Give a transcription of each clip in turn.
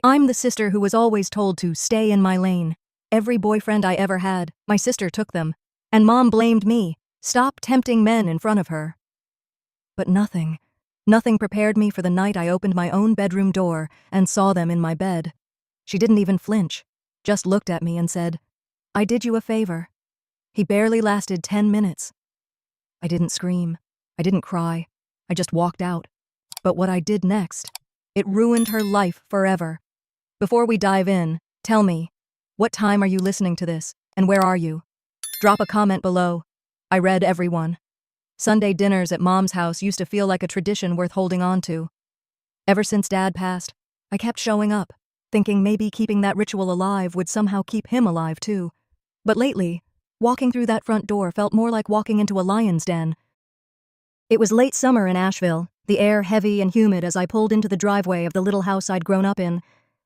I'm the sister who was always told to stay in my lane. Every boyfriend I ever had, my sister took them. And Mom blamed me. Stop tempting men in front of her. But nothing prepared me for the night I opened my own bedroom door and saw them in my bed. She didn't even flinch, just looked at me and said, "I did you a favor." He barely lasted 10 minutes. I didn't scream. I didn't cry. I just walked out. But what I did next, it ruined her life forever. Before we dive in, tell me, what time are you listening to this, and where are you? Drop a comment below. I read everyone. Sunday dinners at Mom's house used to feel like a tradition worth holding on to. Ever since Dad passed, I kept showing up, thinking maybe keeping that ritual alive would somehow keep him alive too. But lately, walking through that front door felt more like walking into a lion's den. It was late summer in Asheville, the air heavy and humid as I pulled into the driveway of the little house I'd grown up in.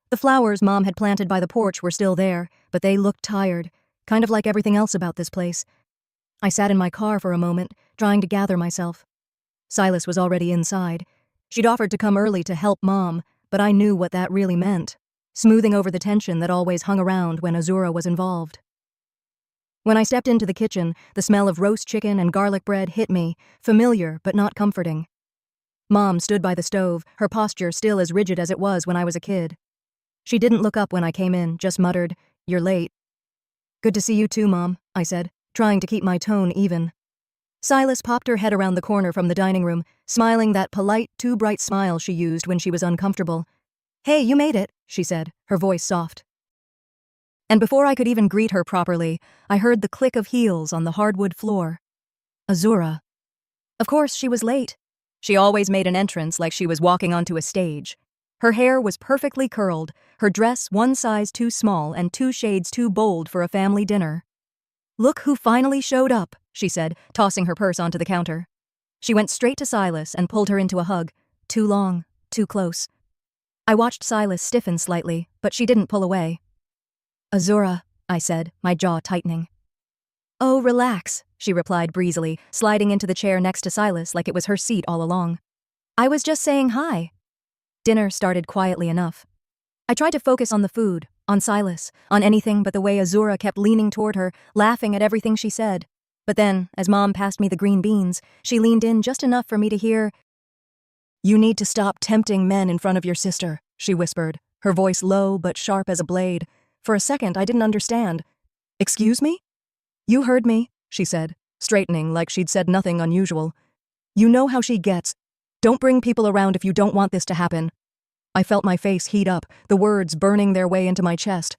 The flowers Mom had planted by the porch were still there, but they looked tired, kind of like everything else about this place. I sat in my car for a moment, trying to gather myself. Silas was already inside. She'd offered to come early to help Mom, but I knew what that really meant, smoothing over the tension that always hung around when Azura was involved. When I stepped into the kitchen, the smell of roast chicken and garlic bread hit me, familiar but not comforting. Mom stood by the stove, her posture still as rigid as it was when I was a kid. She didn't look up when I came in, just muttered, "You're late." "Good to see you too, Mom," I said, trying to keep my tone even. Silas popped her head around the corner from the dining room, smiling that polite, too bright smile she used when she was uncomfortable. "Hey, you made it," she said, her voice soft. And before I could even greet her properly, I heard the click of heels on the hardwood floor. Azura. Of course, she was late. She always made an entrance like she was walking onto a stage. Her hair was perfectly curled, her dress one size too small and 2 shades too bold for a family dinner. "Look who finally showed up," she said, tossing her purse onto the counter. She went straight to Silas and pulled her into a hug. Too long, too close. I watched Silas stiffen slightly, but she didn't pull away. "Azura," I said, my jaw tightening. "Oh, relax," she replied breezily, sliding into the chair next to Silas like it was her seat all along. "I was just saying hi." Dinner started quietly enough. I tried to focus on the food, on Silas, on anything but the way Azura kept leaning toward her, laughing at everything she said. But then, as Mom passed me the green beans, she leaned in just enough for me to hear, "You need to stop tempting men in front of your sister," she whispered, her voice low but sharp as a blade. For a second, I didn't understand. "Excuse me?" "You heard me," she said, straightening like she'd said nothing unusual. "You know how she gets. Don't bring people around if you don't want this to happen." I felt my face heat up, the words burning their way into my chest.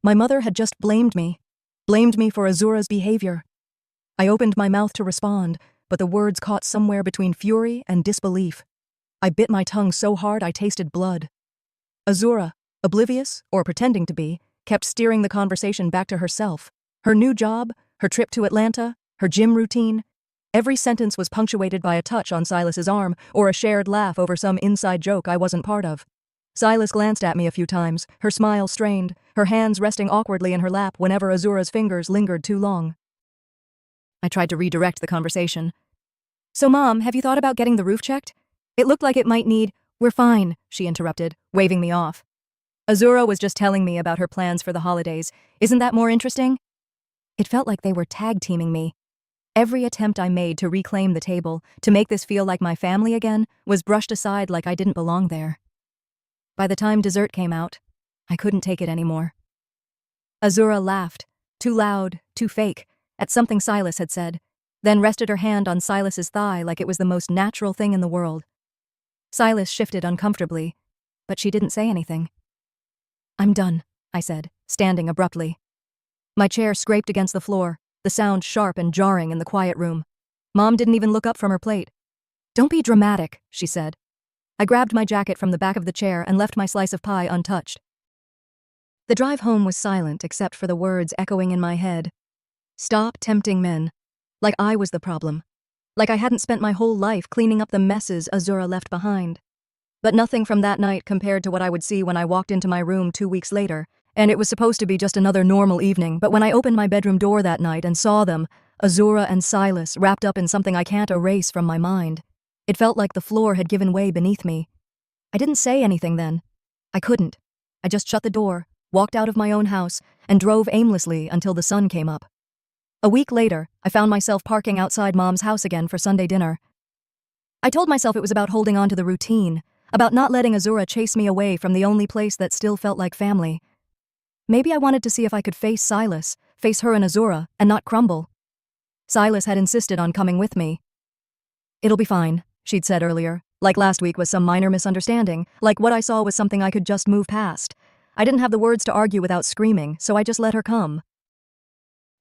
My mother had just blamed me for Azura's behavior. I opened my mouth to respond, but the words caught somewhere between fury and disbelief. I bit my tongue so hard I tasted blood. Azura, oblivious, or pretending to be, kept steering the conversation back to herself. Her new job, her trip to Atlanta, her gym routine. Every sentence was punctuated by a touch on Silas's arm or a shared laugh over some inside joke I wasn't part of. Silas glanced at me a few times, her smile strained, her hands resting awkwardly in her lap whenever Azura's fingers lingered too long. I tried to redirect the conversation. "So, Mom, have you thought about getting the roof checked? It looked like it might need—" "We're fine," she interrupted, waving me off. "Azura was just telling me about her plans for the holidays. Isn't that more interesting?" It felt like they were tag-teaming me. Every attempt I made to reclaim the table, to make this feel like my family again, was brushed aside like I didn't belong there. By the time dessert came out, I couldn't take it anymore. Azura laughed, too loud, too fake, at something Silas had said, then rested her hand on Silas's thigh like it was the most natural thing in the world. Silas shifted uncomfortably, but she didn't say anything. "I'm done," I said, standing abruptly. My chair scraped against the floor, the sound sharp and jarring in the quiet room. Mom didn't even look up from her plate. "Don't be dramatic," she said. I grabbed my jacket from the back of the chair and left my slice of pie untouched. The drive home was silent except for the words echoing in my head. Stop tempting men. Like I was the problem. Like I hadn't spent my whole life cleaning up the messes Azura left behind. But nothing from that night compared to what I would see when I walked into my room 2 weeks later, and it was supposed to be just another normal evening, but when I opened my bedroom door that night and saw them, Azura and Silas, wrapped up in something I can't erase from my mind, it felt like the floor had given way beneath me. I didn't say anything then. I couldn't. I just shut the door, walked out of my own house, and drove aimlessly until the sun came up. A week later, I found myself parking outside Mom's house again for Sunday dinner. I told myself it was about holding on to the routine, about not letting Azura chase me away from the only place that still felt like family. Maybe I wanted to see if I could face Silas, face her and Azura, and not crumble. Silas had insisted on coming with me. "It'll be fine," she'd said earlier, like last week was some minor misunderstanding, like what I saw was something I could just move past. I didn't have the words to argue without screaming, so I just let her come.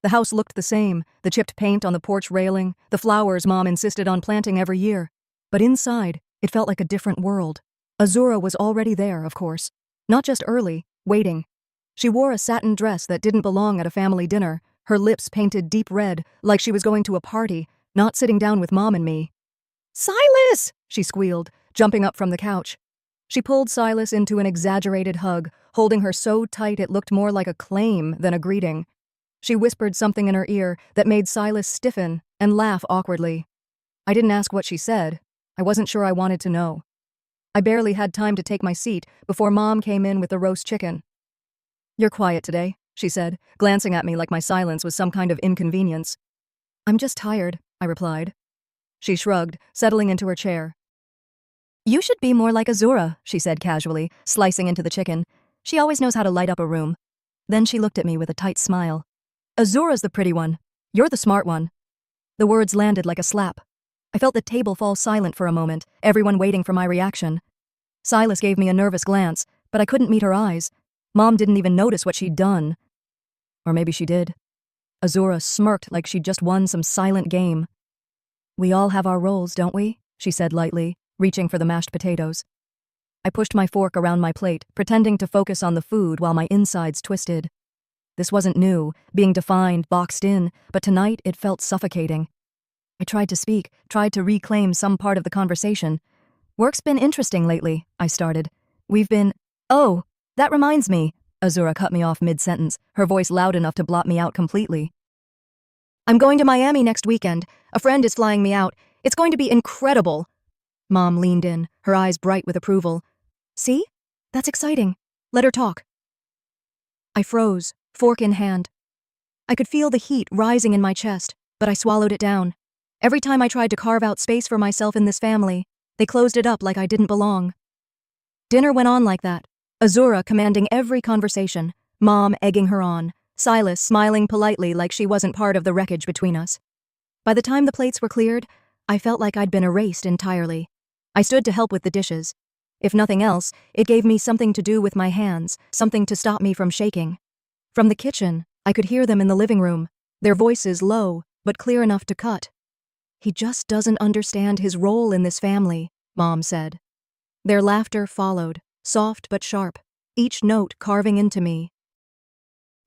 The house looked the same, the chipped paint on the porch railing, the flowers Mom insisted on planting every year. But inside, it felt like a different world. Azura was already there, of course. Not just early, waiting. She wore a satin dress that didn't belong at a family dinner, her lips painted deep red, like she was going to a party, not sitting down with Mom and me. "Silas!" she squealed, jumping up from the couch. She pulled Silas into an exaggerated hug, holding her so tight it looked more like a claim than a greeting. She whispered something in her ear that made Silas stiffen and laugh awkwardly. I didn't ask what she said. I wasn't sure I wanted to know. I barely had time to take my seat before Mom came in with the roast chicken. "You're quiet today," she said, glancing at me like my silence was some kind of inconvenience. "I'm just tired," I replied. She shrugged, settling into her chair. "You should be more like Azura," she said casually, slicing into the chicken. "She always knows how to light up a room." Then she looked at me with a tight smile. "Azura's the pretty one. You're the smart one." The words landed like a slap. I felt the table fall silent for a moment, everyone waiting for my reaction. Silas gave me a nervous glance, but I couldn't meet her eyes. Mom didn't even notice what she'd done. Or maybe she did. Azura smirked like she'd just won some silent game. "We all have our roles, don't we?" she said lightly, reaching for the mashed potatoes. I pushed my fork around my plate, pretending to focus on the food while my insides twisted. This wasn't new, being defined, boxed in, but tonight it felt suffocating. I tried to speak, tried to reclaim some part of the conversation. "Work's been interesting lately," I started. "We've been—" "Oh, that reminds me," Azura cut me off mid-sentence, her voice loud enough to blot me out completely. "I'm going to Miami next weekend. A friend is flying me out. It's going to be incredible." Mom leaned in, her eyes bright with approval. "See? That's exciting. Let her talk." I froze, fork in hand. I could feel the heat rising in my chest, but I swallowed it down. Every time I tried to carve out space for myself in this family, they closed it up like I didn't belong. Dinner went on like that, Azura commanding every conversation, Mom egging her on, Silas smiling politely like she wasn't part of the wreckage between us. By the time the plates were cleared, I felt like I'd been erased entirely. I stood to help with the dishes. If nothing else, it gave me something to do with my hands, something to stop me from shaking. From the kitchen, I could hear them in the living room, their voices low, but clear enough to cut. "He just doesn't understand his role in this family," Mom said. Their laughter followed, soft but sharp, each note carving into me.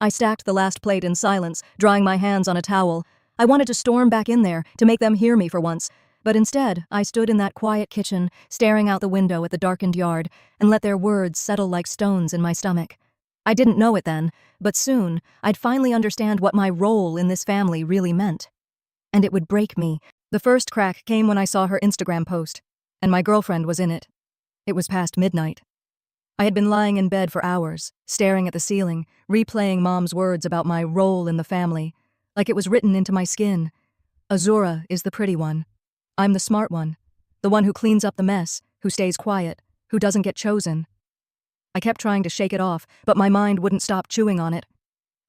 I stacked the last plate in silence, drying my hands on a towel. I wanted to storm back in there, to make them hear me for once, but instead I stood in that quiet kitchen, staring out the window at the darkened yard, and let their words settle like stones in my stomach. I didn't know it then, but soon I'd finally understand what my role in this family really meant. And it would break me. The first crack came when I saw her Instagram post, and my girlfriend was in it. It was past midnight. I had been lying in bed for hours, staring at the ceiling, replaying Mom's words about my role in the family, like it was written into my skin. Azura is the pretty one. I'm the smart one, the one who cleans up the mess, who stays quiet, who doesn't get chosen. I kept trying to shake it off, but my mind wouldn't stop chewing on it.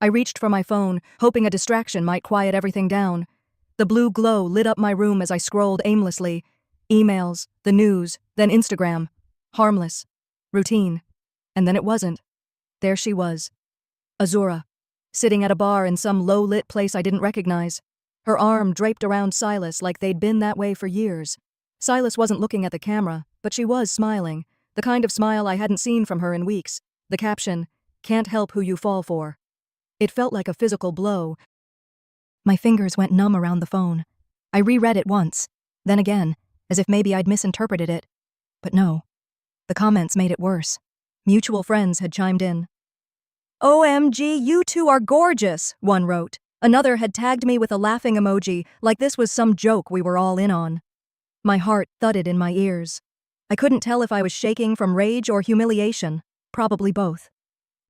I reached for my phone, hoping a distraction might quiet everything down. The blue glow lit up my room as I scrolled aimlessly. Emails, the news, then Instagram. Harmless. Routine. And then it wasn't. There she was. Azura, sitting at a bar in some low-lit place I didn't recognize. Her arm draped around Silas like they'd been that way for years. Silas wasn't looking at the camera, but she was smiling, the kind of smile I hadn't seen from her in weeks. The caption, "Can't help who you fall for." It felt like a physical blow. My fingers went numb around the phone. I reread it once, then again, as if maybe I'd misinterpreted it. But no. The comments made it worse. Mutual friends had chimed in. "OMG, you two are gorgeous," one wrote. Another had tagged me with a laughing emoji, like this was some joke we were all in on. My heart thudded in my ears. I couldn't tell if I was shaking from rage or humiliation, probably both.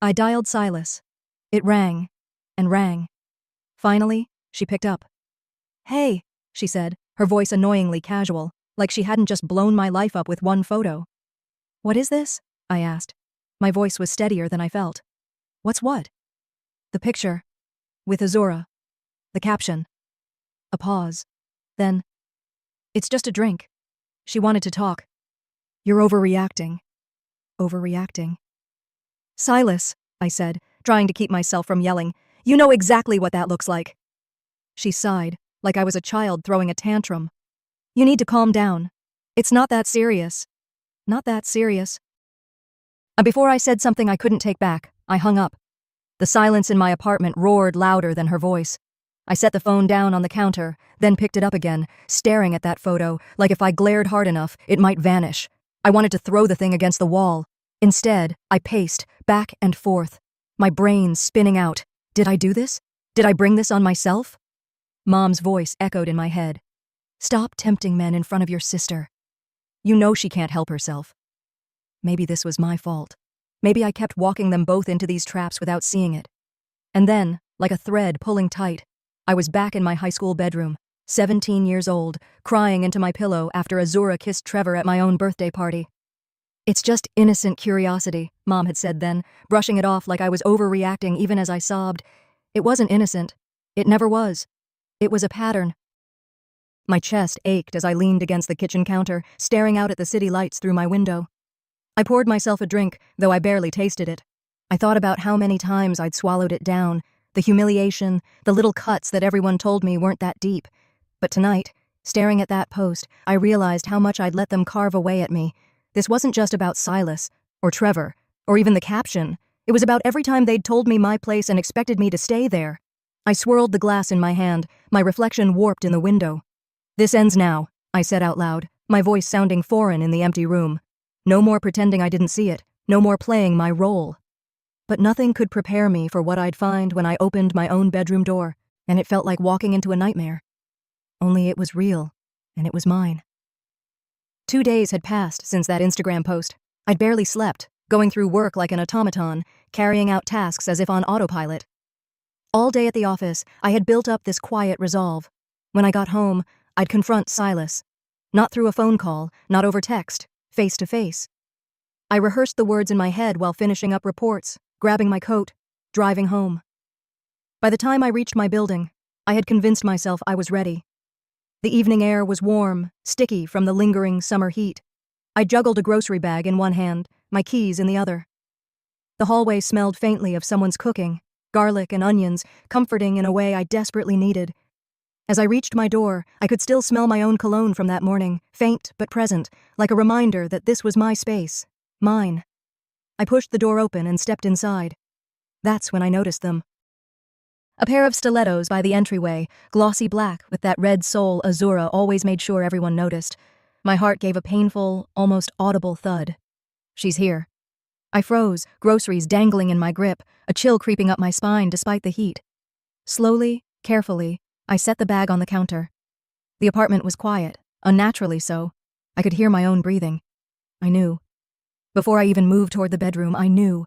I dialed Silas. It rang and rang. Finally, she picked up. "Hey," she said, her voice annoyingly casual, like she hadn't just blown my life up with one photo. "What is this?" I asked. My voice was steadier than I felt. "What's what?" "The picture. With Azura. The caption." A pause. Then, "It's just a drink." She wanted to talk. "You're overreacting." Overreacting. "Silas," I said, trying to keep myself from yelling, "you know exactly what that looks like." She sighed, like I was a child throwing a tantrum. "You need to calm down. It's not that serious." "Not that serious." And before I said something I couldn't take back, I hung up. The silence in my apartment roared louder than her voice. I set the phone down on the counter, then picked it up again, staring at that photo, like if I glared hard enough, it might vanish. I wanted to throw the thing against the wall. Instead, I paced, back and forth, my brain spinning out. Did I do this? Did I bring this on myself? Mom's voice echoed in my head. "Stop tempting men in front of your sister. You know she can't help herself." Maybe this was my fault. Maybe I kept walking them both into these traps without seeing it. And then, like a thread pulling tight, I was back in my high school bedroom, 17 years old, crying into my pillow after Azura kissed Trevor at my own birthday party. "It's just innocent curiosity," Mom had said then, brushing it off like I was overreacting even as I sobbed. It wasn't innocent. It never was. It was a pattern. My chest ached as I leaned against the kitchen counter, staring out at the city lights through my window. I poured myself a drink, though I barely tasted it. I thought about how many times I'd swallowed it down, the humiliation, the little cuts that everyone told me weren't that deep. But tonight, staring at that post, I realized how much I'd let them carve away at me. This wasn't just about Silas, or Trevor, or even the caption. It was about every time they'd told me my place and expected me to stay there. I swirled the glass in my hand, my reflection warped in the window. "This ends now," I said out loud, my voice sounding foreign in the empty room. No more pretending I didn't see it, no more playing my role. But nothing could prepare me for what I'd find when I opened my own bedroom door, and it felt like walking into a nightmare. Only it was real, and it was mine. 2 days had passed since that Instagram post. I'd barely slept, going through work like an automaton, carrying out tasks as if on autopilot. All day at the office, I had built up this quiet resolve. When I got home, I'd confront Silas. Not through a phone call, not over text, face to face. I rehearsed the words in my head while finishing up reports, grabbing my coat, driving home. By the time I reached my building, I had convinced myself I was ready. The evening air was warm, sticky from the lingering summer heat. I juggled a grocery bag in one hand, my keys in the other. The hallway smelled faintly of someone's cooking, garlic and onions, comforting in a way I desperately needed. As I reached my door, I could still smell my own cologne from that morning, faint but present, like a reminder that this was my space, mine. I pushed the door open and stepped inside. That's when I noticed them. A pair of stilettos by the entryway, glossy black with that red sole Azura always made sure everyone noticed. My heart gave a painful, almost audible thud. She's here. I froze, groceries dangling in my grip, a chill creeping up my spine despite the heat. Slowly, carefully, I set the bag on the counter. The apartment was quiet, unnaturally so. I could hear my own breathing. I knew. Before I even moved toward the bedroom, I knew.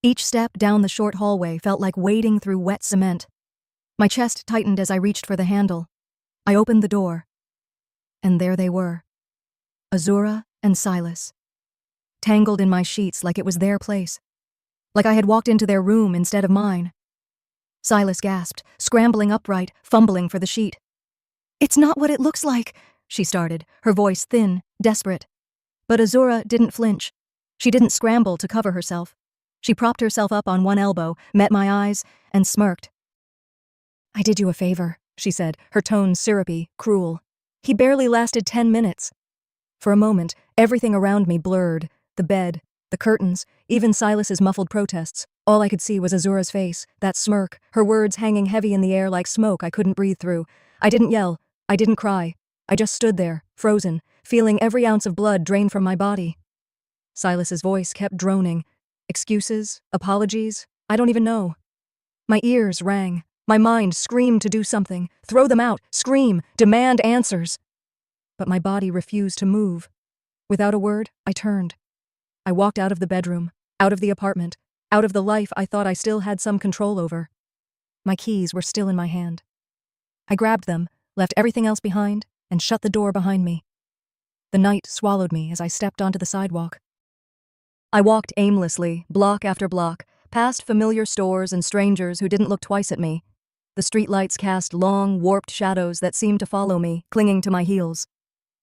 Each step down the short hallway felt like wading through wet cement. My chest tightened as I reached for the handle. I opened the door. And there they were. Azura and Silas. Tangled in my sheets like it was their place. Like I had walked into their room instead of mine. Silas gasped, scrambling upright, fumbling for the sheet. "It's not what it looks like," she started, her voice thin, desperate. But Azura didn't flinch. She didn't scramble to cover herself. She propped herself up on one elbow, met my eyes, and smirked. "I did you a favor," she said, her tone syrupy, cruel. "He barely lasted 10 minutes. For a moment, everything around me blurred. The bed, the curtains, even Silas's muffled protests. All I could see was Azura's face, that smirk, her words hanging heavy in the air like smoke I couldn't breathe through. I didn't yell. I didn't cry. I just stood there, frozen, feeling every ounce of blood drain from my body. Silas's voice kept droning. Excuses, apologies, I don't even know. My ears rang. My mind screamed to do something. Throw them out, scream, demand answers. But my body refused to move. Without a word, I turned. I walked out of the bedroom, out of the apartment, out of the life I thought I still had some control over. My keys were still in my hand. I grabbed them, left everything else behind, and shut the door behind me. The night swallowed me as I stepped onto the sidewalk. I walked aimlessly, block after block, past familiar stores and strangers who didn't look twice at me. The streetlights cast long, warped shadows that seemed to follow me, clinging to my heels.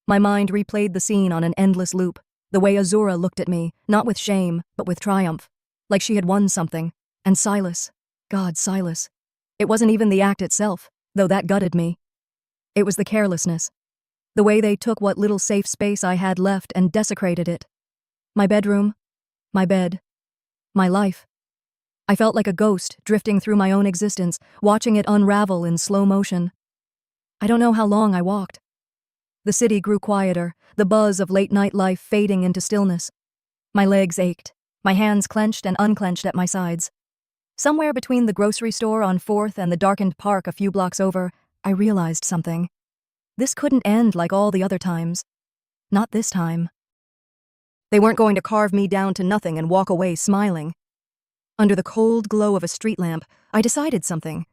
My mind replayed the scene on an endless loop, the way Azura looked at me, not with shame, but with triumph, like she had won something. And Silas. God, Silas. It wasn't even the act itself, though that gutted me. It was the carelessness. The way they took what little safe space I had left and desecrated it. My bedroom, my bed, my life. I felt like a ghost drifting through my own existence, watching it unravel in slow motion. I don't know how long I walked. The city grew quieter, the buzz of late-night life fading into stillness. My legs ached, my hands clenched and unclenched at my sides. Somewhere between the grocery store on 4th and the darkened park a few blocks over, I realized something. This couldn't end like all the other times. Not this time. They weren't going to carve me down to nothing and walk away smiling. Under the cold glow of a street lamp, I decided something.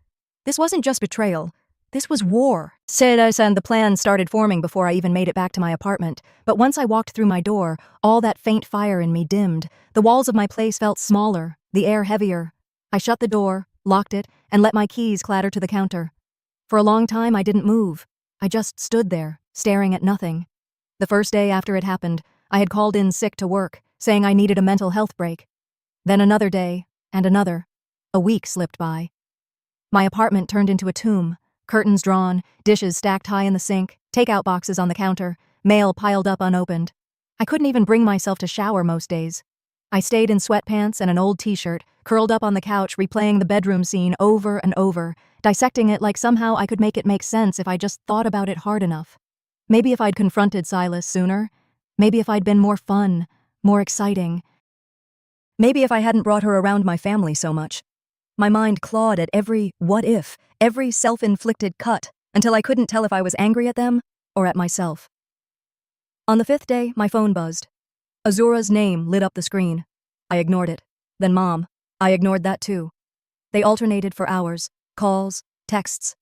This wasn't just betrayal. This was war. And the plan started forming before I even made it back to my apartment. But once I walked through my door, all that faint fire in me dimmed. The walls of my place felt smaller, the air heavier. I shut the door, locked it, and let my keys clatter to the counter. For a long time, I didn't move. I just stood there, staring at nothing. The first day after it happened, I had called in sick to work, saying I needed a mental health break. Then another day, and another. A week slipped by. My apartment turned into a tomb. Curtains drawn, dishes stacked high in the sink, takeout boxes on the counter, mail piled up unopened. I couldn't even bring myself to shower most days. I stayed in sweatpants and an old t-shirt, curled up on the couch replaying the bedroom scene over and over, dissecting it like somehow I could make it make sense if I just thought about it hard enough. Maybe if I'd confronted Silas sooner. Maybe if I'd been more fun, more exciting. Maybe if I hadn't brought her around my family so much. My mind clawed at every what if, every self-inflicted cut, until I couldn't tell if I was angry at them or at myself. On the 5th day, my phone buzzed. Azura's name lit up the screen. I ignored it. Then Mom. I ignored that too. They alternated for hours. Calls, texts.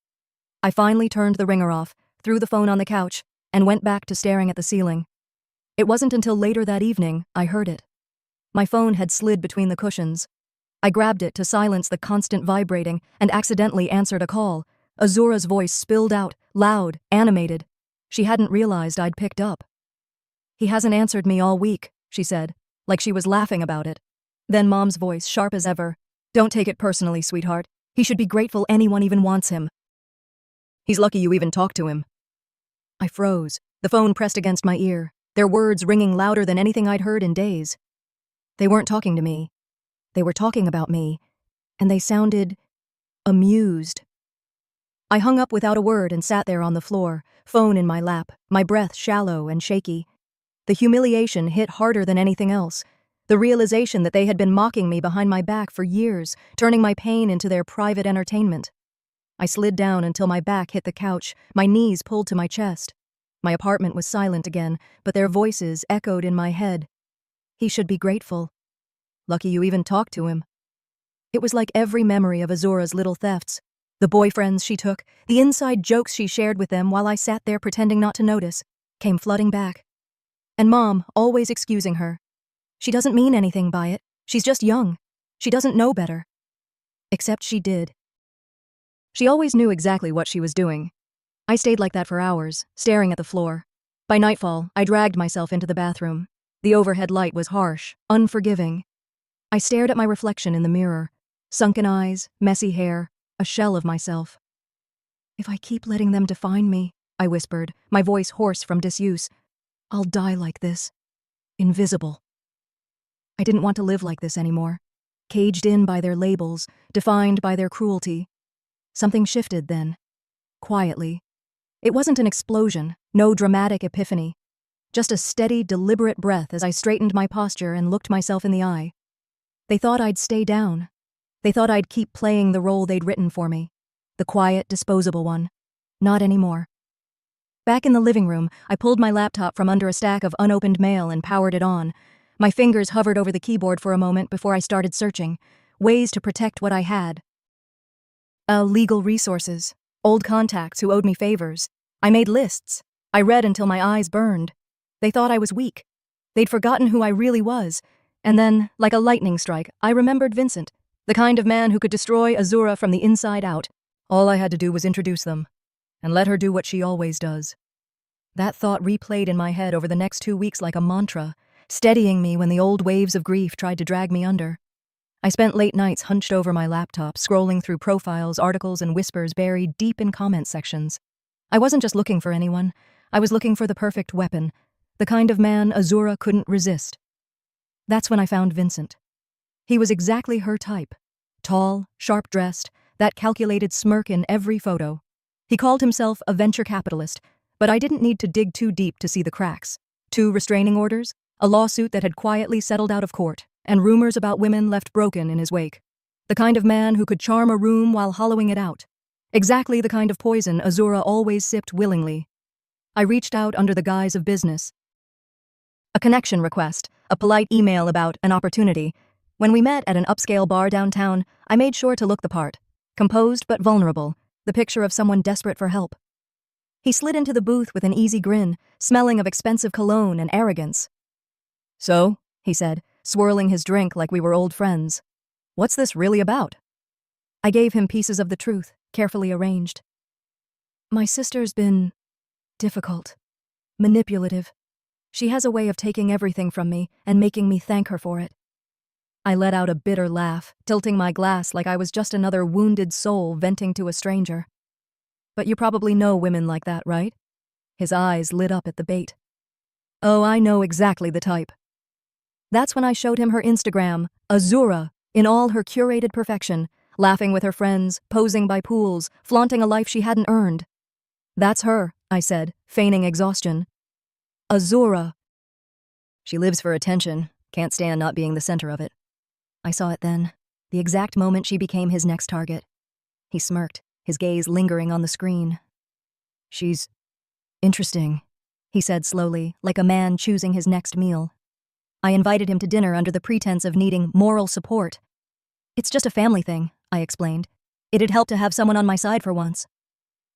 I finally turned the ringer off, threw the phone on the couch, and went back to staring at the ceiling. It wasn't until later that evening I heard it. My phone had slid between the cushions. I grabbed it to silence the constant vibrating and accidentally answered a call. Azura's voice spilled out, loud, animated. She hadn't realized I'd picked up. "He hasn't answered me all week," she said, like she was laughing about it. Then Mom's voice, sharp as ever. "Don't take it personally, sweetheart. He should be grateful anyone even wants him. He's lucky you even talked to him." I froze, the phone pressed against my ear, their words ringing louder than anything I'd heard in days. They weren't talking to me. They were talking about me, and they sounded amused. I hung up without a word and sat there on the floor, phone in my lap, my breath shallow and shaky. The humiliation hit harder than anything else. The realization that they had been mocking me behind my back for years, turning my pain into their private entertainment. I slid down until my back hit the couch, my knees pulled to my chest. My apartment was silent again, but their voices echoed in my head. "He should be grateful. Lucky you even talked to him." It was like every memory of Azura's little thefts. The boyfriends she took, the inside jokes she shared with them while I sat there pretending not to notice, came flooding back. And Mom, always excusing her. "She doesn't mean anything by it. She's just young. She doesn't know better." Except she did. She always knew exactly what she was doing. I stayed like that for hours, staring at the floor. By nightfall, I dragged myself into the bathroom. The overhead light was harsh, unforgiving. I stared at my reflection in the mirror. Sunken eyes, messy hair, a shell of myself. "If I keep letting them define me," I whispered, my voice hoarse from disuse, "I'll die like this. Invisible." I didn't want to live like this anymore. Caged in by their labels, defined by their cruelty. Something shifted then. Quietly. It wasn't an explosion, no dramatic epiphany. Just a steady, deliberate breath as I straightened my posture and looked myself in the eye. They thought I'd stay down. They thought I'd keep playing the role they'd written for me. The quiet, disposable one. Not anymore. Back in the living room, I pulled my laptop from under a stack of unopened mail and powered it on. My fingers hovered over the keyboard for a moment before I started searching. Ways to protect what I had. Legal resources. Old contacts who owed me favors. I made lists. I read until my eyes burned. They thought I was weak. They'd forgotten who I really was. And then, like a lightning strike, I remembered Vincent, the kind of man who could destroy Azura from the inside out. All I had to do was introduce them, and let her do what she always does. That thought replayed in my head over the next 2 weeks like a mantra, steadying me when the old waves of grief tried to drag me under. I spent late nights hunched over my laptop, scrolling through profiles, articles, and whispers buried deep in comment sections. I wasn't just looking for anyone. I was looking for the perfect weapon, the kind of man Azura couldn't resist. That's when I found Vincent. He was exactly her type. Tall, sharp-dressed, that calculated smirk in every photo. He called himself a venture capitalist, but I didn't need to dig too deep to see the cracks. 2 restraining orders, a lawsuit that had quietly settled out of court, and rumors about women left broken in his wake. The kind of man who could charm a room while hollowing it out. Exactly the kind of poison Azura always sipped willingly. I reached out under the guise of business. A connection request, a polite email about an opportunity. When we met at an upscale bar downtown, I made sure to look the part. Composed but vulnerable, the picture of someone desperate for help. He slid into the booth with an easy grin, smelling of expensive cologne and arrogance. "So," he said, swirling his drink like we were old friends. "What's this really about?" I gave him pieces of the truth, carefully arranged. My sister's been difficult, manipulative. She has a way of taking everything from me and making me thank her for it. I let out a bitter laugh, tilting my glass like I was just another wounded soul venting to a stranger. "But you probably know women like that, right?" His eyes lit up at the bait. "Oh, I know exactly the type." That's when I showed him her Instagram, Azura, in all her curated perfection, laughing with her friends, posing by pools, flaunting a life she hadn't earned. "That's her," I said, feigning exhaustion. "Azura. She lives for attention, can't stand not being the center of it." I saw it then, the exact moment she became his next target. He smirked, his gaze lingering on the screen. "She's interesting," he said slowly, like a man choosing his next meal. I invited him to dinner under the pretense of needing moral support. "It's just a family thing," I explained. "It'd help to have someone on my side for once."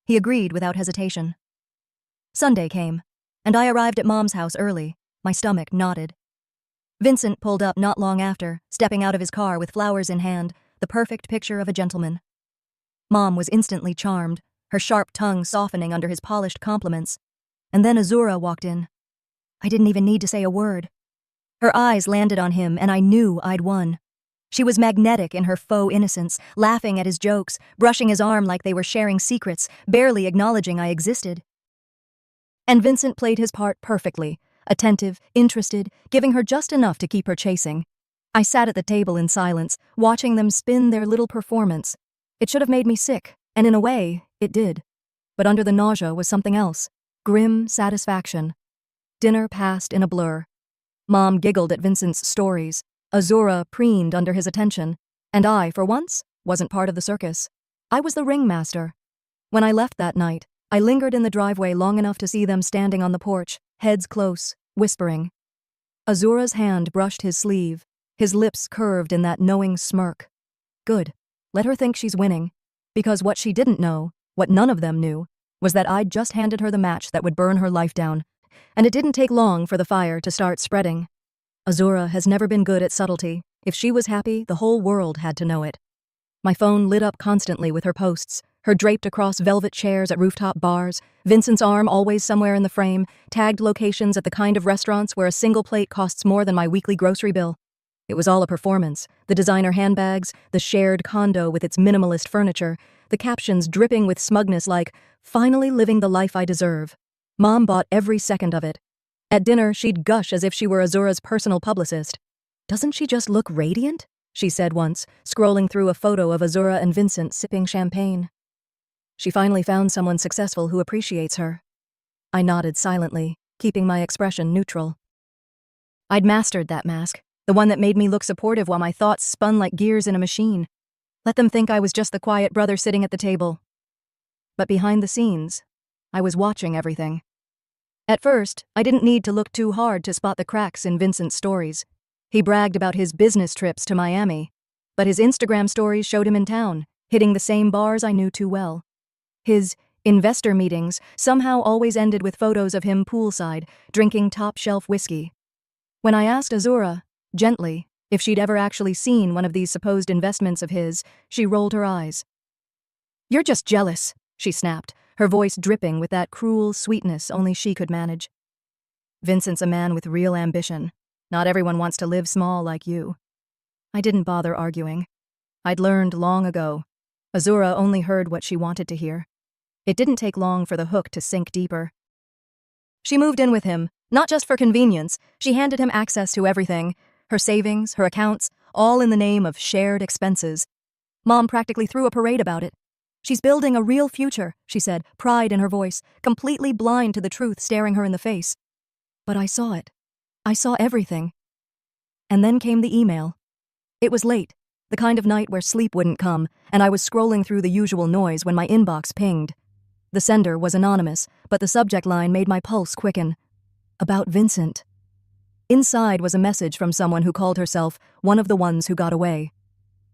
He agreed without hesitation. Sunday came, and I arrived at Mom's house early. My stomach knotted. Vincent pulled up not long after, stepping out of his car with flowers in hand, the perfect picture of a gentleman. Mom was instantly charmed, her sharp tongue softening under his polished compliments. And then Azura walked in. I didn't even need to say a word. Her eyes landed on him, and I knew I'd won. She was magnetic in her faux innocence, laughing at his jokes, brushing his arm like they were sharing secrets, barely acknowledging I existed. And Vincent played his part perfectly, attentive, interested, giving her just enough to keep her chasing. I sat at the table in silence, watching them spin their little performance. It should have made me sick, and in a way, it did. But under the nausea was something else, grim satisfaction. Dinner passed in a blur. Mom giggled at Vincent's stories. Azura preened under his attention. And I, for once, wasn't part of the circus. I was the ringmaster. When I left that night, I lingered in the driveway long enough to see them standing on the porch, heads close, whispering. Azura's hand brushed his sleeve, his lips curved in that knowing smirk. Good. Let her think she's winning. Because what she didn't know, what none of them knew, was that I'd just handed her the match that would burn her life down. And it didn't take long for the fire to start spreading. Azura has never been good at subtlety. If she was happy, the whole world had to know it. My phone lit up constantly with her posts, her draped across velvet chairs at rooftop bars, Vincent's arm always somewhere in the frame, tagged locations at the kind of restaurants where a single plate costs more than my weekly grocery bill. It was all a performance. The designer handbags, the shared condo with its minimalist furniture, the captions dripping with smugness like, "Finally living the life I deserve." Mom bought every second of it. At dinner, she'd gush as if she were Azura's personal publicist. "Doesn't she just look radiant?" she said once, scrolling through a photo of Azura and Vincent sipping champagne. She finally found someone successful who appreciates her. I nodded silently, keeping my expression neutral. I'd mastered that mask, the one that made me look supportive while my thoughts spun like gears in a machine. Let them think I was just the quiet brother sitting at the table. But behind the scenes, I was watching everything. At first, I didn't need to look too hard to spot the cracks in Vincent's stories. He bragged about his business trips to Miami, but his Instagram stories showed him in town, hitting the same bars I knew too well. His investor meetings somehow always ended with photos of him poolside, drinking top-shelf whiskey. When I asked Azura, gently, if she'd ever actually seen one of these supposed investments of his, she rolled her eyes. "You're just jealous," she snapped, her voice dripping with that cruel sweetness only she could manage. "Vincent's a man with real ambition. Not everyone wants to live small like you." I didn't bother arguing. I'd learned long ago. Azura only heard what she wanted to hear. It didn't take long for the hook to sink deeper. She moved in with him, not just for convenience. She handed him access to everything, her savings, her accounts, all in the name of shared expenses. Mom practically threw a parade about it. "She's building a real future," she said, pride in her voice, completely blind to the truth staring her in the face. But I saw it. I saw everything. And then came the email. It was late, the kind of night where sleep wouldn't come, and I was scrolling through the usual noise when my inbox pinged. The sender was anonymous, but the subject line made my pulse quicken. About Vincent. Inside was a message from someone who called herself one of the ones who got away.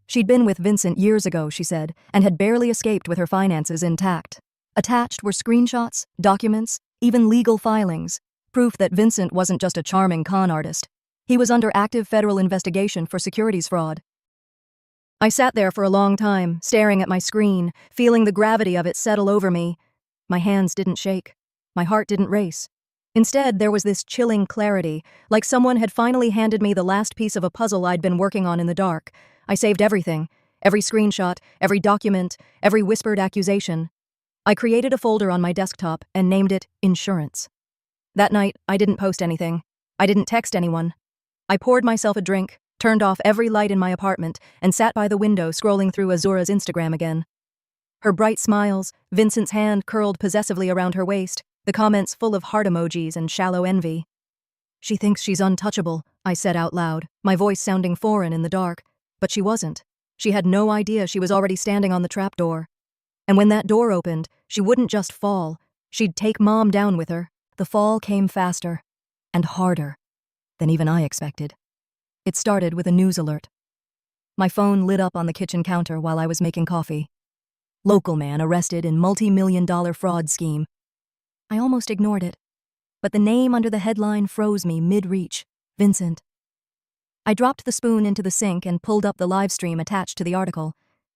She'd been with Vincent years ago, she said, and had barely escaped with her finances intact. Attached were screenshots, documents, even legal filings, proof that Vincent wasn't just a charming con artist. He was under active federal investigation for securities fraud. I sat there for a long time, staring at my screen, feeling the gravity of it settle over me. My hands didn't shake. My heart didn't race. Instead, there was this chilling clarity, like someone had finally handed me the last piece of a puzzle I'd been working on in the dark. I saved everything, every screenshot, every document, every whispered accusation. I created a folder on my desktop and named it Insurance. That night, I didn't post anything. I didn't text anyone. I poured myself a drink, turned off every light in my apartment, and sat by the window scrolling through Azura's Instagram again. Her bright smiles, Vincent's hand curled possessively around her waist, the comments full of heart emojis and shallow envy. "She thinks she's untouchable," I said out loud, my voice sounding foreign in the dark. But she wasn't. She had no idea she was already standing on the trapdoor. And when that door opened, she wouldn't just fall. She'd take Mom down with her. The fall came faster and harder than even I expected. It started with a news alert. My phone lit up on the kitchen counter while I was making coffee. "Local man arrested in multi-million-dollar fraud scheme." I almost ignored it, but the name under the headline froze me mid-reach. Vincent. I dropped the spoon into the sink and pulled up the live stream attached to the article.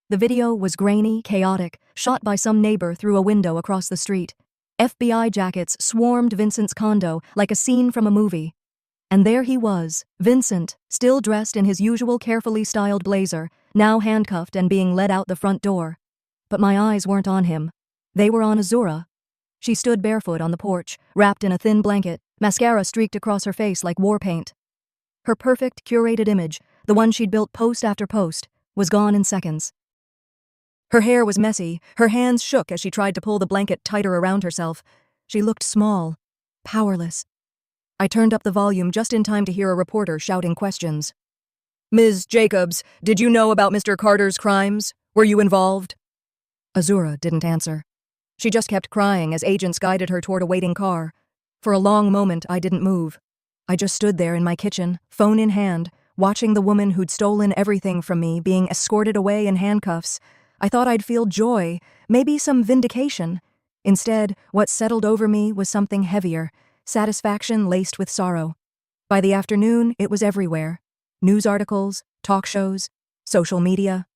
The video was grainy, chaotic, shot by some neighbor through a window across the street. FBI jackets swarmed Vincent's condo like a scene from a movie. And there he was, Vincent, still dressed in his usual carefully styled blazer, now handcuffed and being led out the front door. But my eyes weren't on him. They were on Azura. She stood barefoot on the porch, wrapped in a thin blanket, mascara streaked across her face like war paint. Her perfect, curated image, the one she'd built post after post, was gone in seconds. Her hair was messy, her hands shook as she tried to pull the blanket tighter around herself. She looked small, powerless. I turned up the volume just in time to hear a reporter shouting questions. "Ms. Jacobs, did you know about Mr. Carter's crimes? Were you involved?" Azura didn't answer. She just kept crying as agents guided her toward a waiting car. For a long moment, I didn't move. I just stood there in my kitchen, phone in hand, watching the woman who'd stolen everything from me being escorted away in handcuffs. I thought I'd feel joy, maybe some vindication. Instead, what settled over me was something heavier, satisfaction laced with sorrow. By the afternoon, it was everywhere. News articles, talk shows, social media.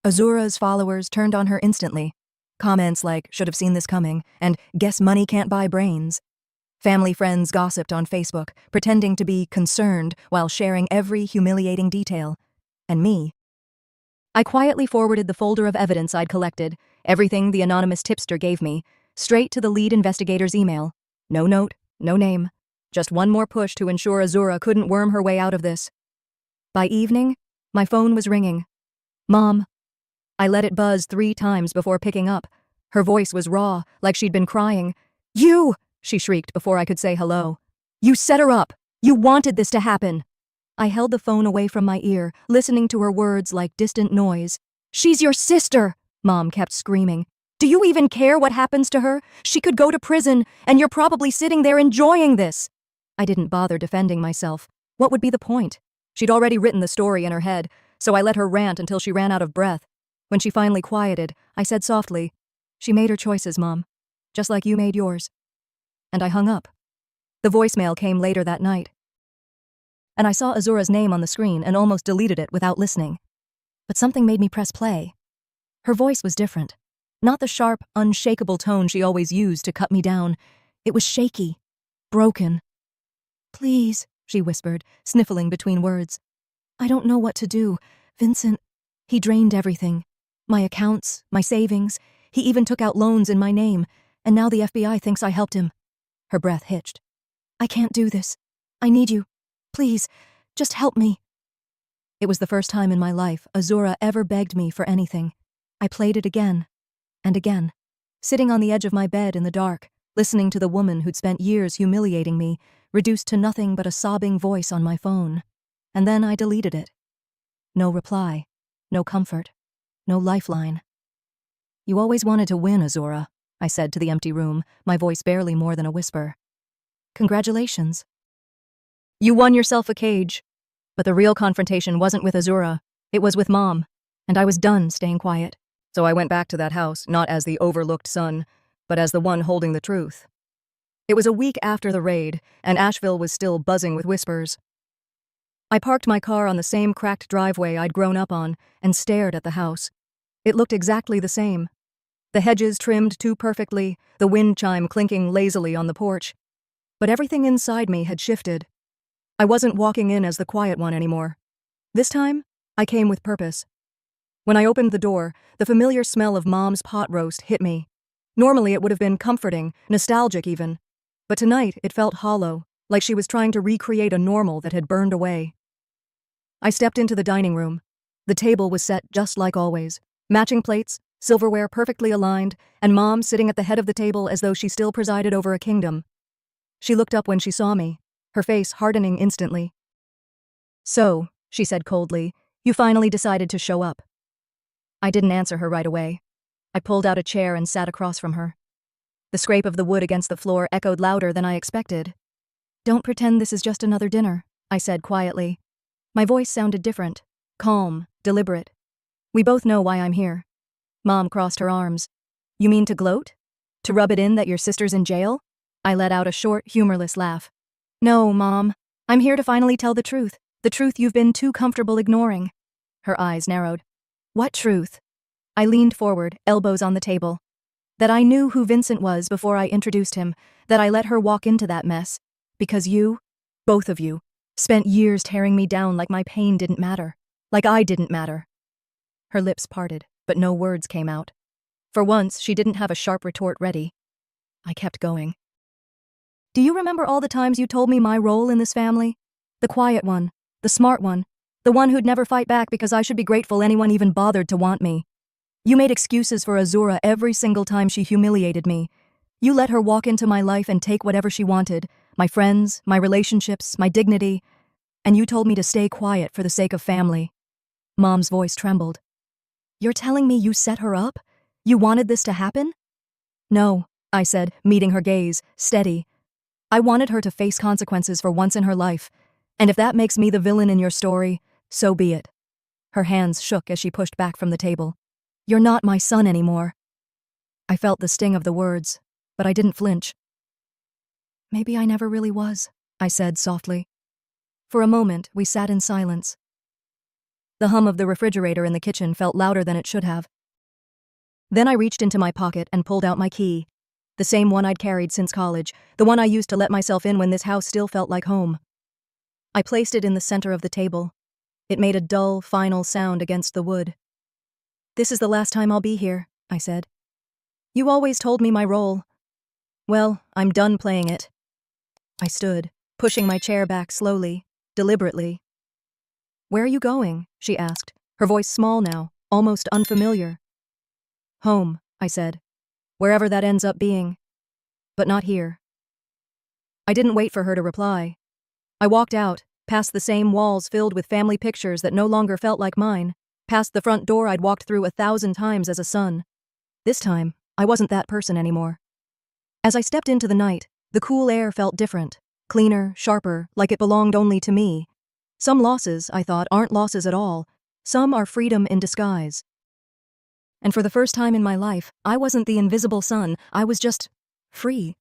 Azura's followers turned on her instantly. Comments like, "should have seen this coming," and "guess money can't buy brains." Family friends gossiped on Facebook, pretending to be concerned while sharing every humiliating detail. And me. I quietly forwarded the folder of evidence I'd collected, everything the anonymous tipster gave me, straight to the lead investigator's email. No note, no name. Just one more push to ensure Azura couldn't worm her way out of this. By evening, my phone was ringing. "Mom." I let it buzz 3 times before picking up. Her voice was raw, like she'd been crying. "You!" she shrieked before I could say hello. "You set her up! You wanted this to happen!" I held the phone away from my ear, listening to her words like distant noise. "She's your sister!" Mom kept screaming. Do you even care what happens to her? She could go to prison, and you're probably sitting there enjoying this." I didn't bother defending myself. What would be the point? She'd already written the story in her head, so I let her rant until she ran out of breath. When she finally quieted, I said softly, "She made her choices, Mom. Just like you made yours." And I hung up. The voicemail came later that night, and I saw Azura's name on the screen and almost deleted it without listening. But something made me press play. Her voice was different. Not the sharp, unshakable tone she always used to cut me down. It was shaky, broken. "Please," she whispered, sniffling between words. "I don't know what to do. Vincent, he drained everything. My accounts, my savings. He even took out loans in my name, and now the FBI thinks I helped him." Her breath hitched. "I can't do this. I need you. Please, just help me." It was the first time in my life Azura ever begged me for anything. I played it again and again, sitting on the edge of my bed in the dark, listening to the woman who'd spent years humiliating me, reduced to nothing but a sobbing voice on my phone. And then I deleted it. No reply, no comfort, no lifeline. "You always wanted to win, Azura," I said to the empty room, my voice barely more than a whisper. "Congratulations. You won yourself a cage." But the real confrontation wasn't with Azura, it was with Mom, and I was done staying quiet. So I went back to that house, not as the overlooked son, but as the one holding the truth. It was a week after the raid, and Asheville was still buzzing with whispers. I parked my car on the same cracked driveway I'd grown up on and stared at the house. It looked exactly the same. The hedges trimmed too perfectly, the wind chime clinking lazily on the porch. But everything inside me had shifted. I wasn't walking in as the quiet one anymore. This time, I came with purpose. When I opened the door, the familiar smell of Mom's pot roast hit me. Normally it would have been comforting, nostalgic even. But tonight it felt hollow, like she was trying to recreate a normal that had burned away. I stepped into the dining room. The table was set just like always. Matching plates, silverware perfectly aligned, and Mom sitting at the head of the table as though she still presided over a kingdom. She looked up when she saw me, her face hardening instantly. "So," she said coldly, "you finally decided to show up." I didn't answer her right away. I pulled out a chair and sat across from her. The scrape of the wood against the floor echoed louder than I expected. "Don't pretend this is just another dinner," I said quietly. My voice sounded different, calm, deliberate. "We both know why I'm here." Mom crossed her arms. "You mean to gloat? To rub it in that your sister's in jail?" I let out a short, humorless laugh. "No, Mom. I'm here to finally tell the truth you've been too comfortable ignoring." Her eyes narrowed. "What truth?" I leaned forward, elbows on the table. "That I knew who Vincent was before I introduced him, that I let her walk into that mess. Because you, both of you, spent years tearing me down like my pain didn't matter. Like I didn't matter." Her lips parted, but no words came out. For once, she didn't have a sharp retort ready. I kept going. "Do you remember all the times you told me my role in this family? The quiet one, the smart one, the one who'd never fight back because I should be grateful anyone even bothered to want me. You made excuses for Azura every single time she humiliated me. You let her walk into my life and take whatever she wanted, my friends, my relationships, my dignity, and you told me to stay quiet for the sake of family." Mom's voice trembled. "You're telling me you set her up? You wanted this to happen?" "No," I said, meeting her gaze, steady. "I wanted her to face consequences for once in her life, and if that makes me the villain in your story, so be it." Her hands shook as she pushed back from the table. "You're not my son anymore." I felt the sting of the words, but I didn't flinch. "Maybe I never really was," I said softly. For a moment, we sat in silence. The hum of the refrigerator in the kitchen felt louder than it should have. Then I reached into my pocket and pulled out my key. The same one I'd carried since college, the one I used to let myself in when this house still felt like home. I placed it in the center of the table. It made a dull, final sound against the wood. "This is the last time I'll be here," I said. "You always told me my role. Well, I'm done playing it." I stood, pushing my chair back slowly, deliberately. "Where are you going?" she asked, her voice small now, almost unfamiliar. "Home," I said. "Wherever that ends up being. But not here." I didn't wait for her to reply. I walked out, past the same walls filled with family pictures that no longer felt like mine, past the front door I'd walked through 1,000 times as a son. This time, I wasn't that person anymore. As I stepped into the night, the cool air felt different, cleaner, sharper, like it belonged only to me. Some losses, I thought, aren't losses at all. Some are freedom in disguise. And for the first time in my life, I wasn't the invisible sun, I was just free.